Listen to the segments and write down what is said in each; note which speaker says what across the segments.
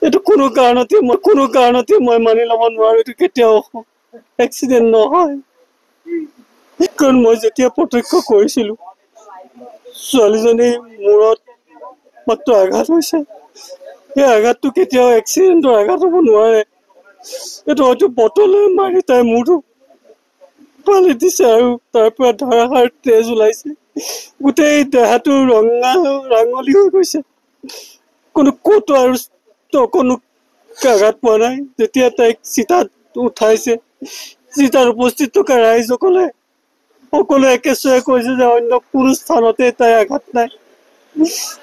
Speaker 1: এইটো কোনো কাৰণতে মই মানি ল'ব নোৱাৰো এইটো কেতিয়াও এক্সিডেণ্ট নহয়। কাৰণ মই যেতিয়া প্ৰত্যক্ষ কৰিছিলো ছোৱালীজনীৰ মূৰত মাত্ৰ আঘাত হৈছে, সেই আঘাতটো কেতিয়াও এক্সিডেণ্টৰ আঘাত হ'ব নোৱাৰে। এইটো হয়তো বটলে মাৰি তাই মূৰটো পালি দিছে আৰু তাৰ পৰা ধাৰাসাৰ তেজ ওলাইছে, গোটেই দেহাটো ৰাঙলী হৈ গৈছে। ক'তো আৰু কোনো আঘাত পোৱা নাই। যেতিয়া তাইক চিতাত উঠাইছে, চিতাত উপস্থিত থকা ৰাইজসকলে সকলোৱে একেচয়ে কৈছে যে অন্য কোনো স্থানতে তাই আঘাত নাই,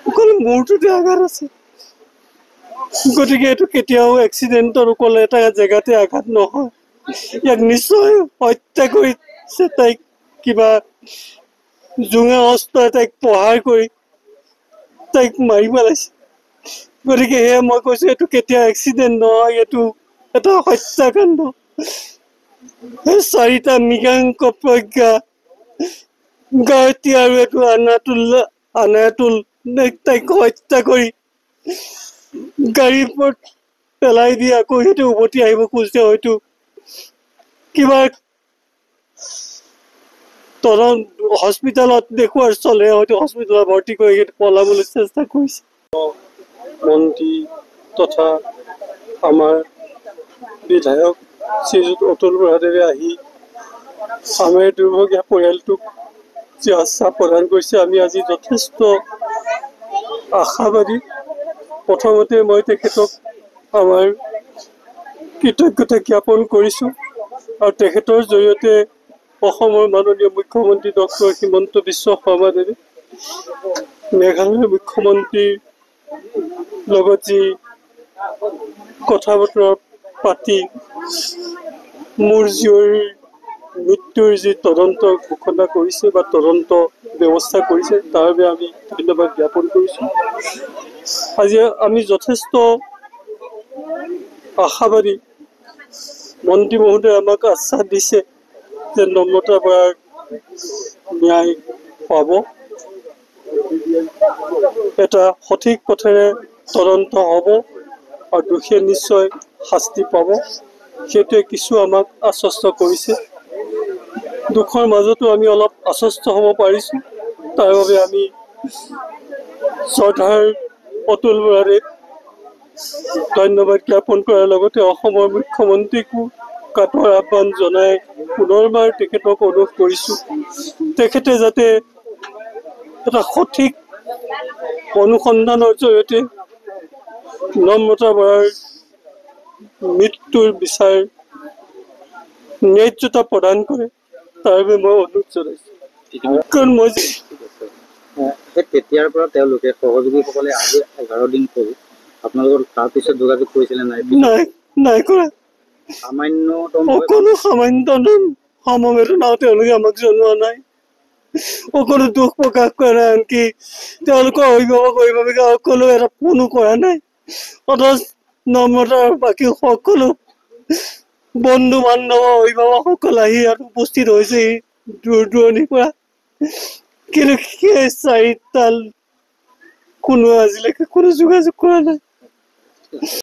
Speaker 1: অকল মূৰটোতে আঘাত আছে। গতিকে এইটো কেতিয়াও এক্সিডেণ্টৰ অকল এটা জেগাতে আঘাত নহয়, ইয়াক নিশ্চয় হত্যা কৰিছে। তাইক কিবা জোঙা অস্ত্ৰই তাইক প্ৰহাৰ কৰি তাইক মাৰি পেলাইছে। গতিকে সেয়া মই কৈছো এইটো কেতিয়া এক্সিডেণ্ট নহয়, এইটো এটা হত্যাকাণ্ড। এই 4টা মৃগাংক প্ৰজ্ঞা গায়ত্ৰী আৰু এইটো আনায়াতুল তাইক হত্যা কৰি গাড়ীৰ ওপৰত পেলাই দি আকৌ সেইটো উভতি আহিব খুজিছে। হয়তো কিবা হস্পিটেলত দেখুৱাৰ চলে, হয়তো হস্পিটেলত ভৰ্তি কৰি পলাবলৈ চেষ্টা কৰিছে। মন্ত্ৰী তথা আমাৰ বিধায়ক শ্ৰীযুত অতুল বৰাদেৱে আহি আমাৰ দুৰ্ভগীয়া পৰিয়ালটোক যি আশ্বাস প্ৰদান কৰিছে, আমি আজি যথেষ্ট আশাবাদী। প্ৰথমতে মই তেখেতক আমাৰ কৃতজ্ঞতা জ্ঞাপন কৰিছোঁ আৰু তেখেতৰ জৰিয়তে অসমৰ মাননীয় মুখ্যমন্ত্ৰী ডক্টৰ হিমন্ত বিশ্ব শৰ্মাদেৱে মেঘালয়ৰ মুখ্যমন্ত্ৰীৰ লগত যি কথা বতৰা পাতি মোৰ জীয়ৰীৰ মৃত্যুৰ যি তদন্ত ঘোষণা কৰিছে বা তদন্ত ব্যৱস্থা কৰিছে, তাৰ বাবে আমি ধন্যবাদ জ্ঞাপন কৰিছোঁ। আজি আমি যথেষ্ট আশাবাদী। মন্ত্ৰী মহোদয়ে আমাক আশ্বাস দিছে যে নম্ৰতা বৰাৰ ন্যায় পাব, এটা সঠিক পথেৰে তদন্ত হ'ব আৰু দোষীয়ে নিশ্চয় শাস্তি পাব। সেইটোৱে কিছু আমাক আশ্বস্ত কৰিছে। দুখৰ মাজতো আমি অলপ আশ্বস্ত হ'ব পাৰিছোঁ। তাৰ বাবে আমি শ্ৰদ্ধাৰ অতুল বৰাদেৱ ধন্যবাদ জ্ঞাপন কৰাৰ লগতে অসমৰ মুখ্যমন্ত্ৰীকো কাটৰ আহ্বান জনাই পুনৰবাৰ তেখেতক অনুৰোধ কৰিছোঁ, তেখেতে যাতে এটা সঠিক অনুসন্ধানৰ জৰিয়তে নম্ৰতা বৰাৰ মৃত্যুৰ বিচাৰ ন্যায্যতা প্ৰদান কৰে, তাৰ বাবে মই অনুৰোধ জনাইছোঁ। কাৰণ মই
Speaker 2: তেতিয়াৰ পৰা তেওঁলোকে সহযোগীসকলে আজি 11 দিন হ'ল আপোনালোকৰ তাৰপিছত যোগাযোগ কৰিছিলে
Speaker 1: নাই কৰা।
Speaker 2: সামান্যতম
Speaker 1: অকণো সমবেদনাও তেওঁলোকে আমাক জনোৱা নাই, অকণো দুখ প্ৰকাশ কৰা নাই। আনকি তেওঁলোকৰ অভিভাৱকে এটা ফোনো কৰা নাই। অথচ নম্ৰতাৰ বাকী সকলো বন্ধু বান্ধৱ অভিভাৱকসকল আহি ইয়াত উপস্থিত হৈছেহি দূৰ দূৰণিৰ পৰা, কিন্তু সেই 4টা কোনো আজিলৈকে কোনো যোগাযোগ কৰা নাই।